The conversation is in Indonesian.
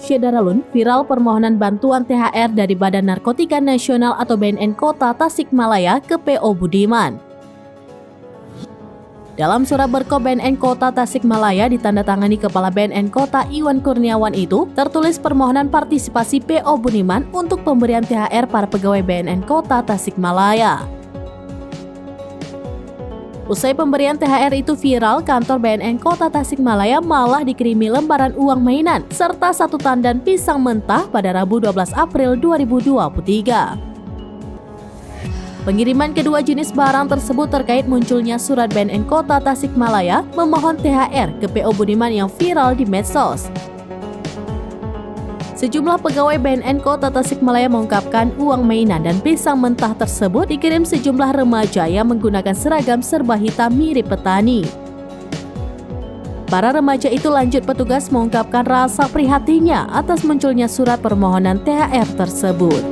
Syederalun, viral permohonan bantuan THR dari Badan Narkotika Nasional atau BNN Kota Tasikmalaya ke PO Budiman. Dalam surat berko BNN Kota Tasikmalaya ditandatangani Kepala BNN Kota Iwan Kurniawan itu, tertulis permohonan partisipasi PO Budiman untuk pemberian THR para pegawai BNN Kota Tasikmalaya. Usai pemberian THR itu viral, kantor BNN Kota Tasikmalaya malah dikirimi lembaran uang mainan serta satu tandan pisang mentah pada Rabu 12 April 2023. Pengiriman kedua jenis barang tersebut terkait munculnya surat BNN Kota Tasikmalaya memohon THR ke PO Budiman yang viral di medsos. Sejumlah pegawai BNN Kota Tasikmalaya mengungkapkan uang mainan dan pisang mentah tersebut dikirim sejumlah remaja yang menggunakan seragam serba hitam mirip petani. Para remaja itu lanjut petugas mengungkapkan rasa prihatinnya atas munculnya surat permohonan THR tersebut.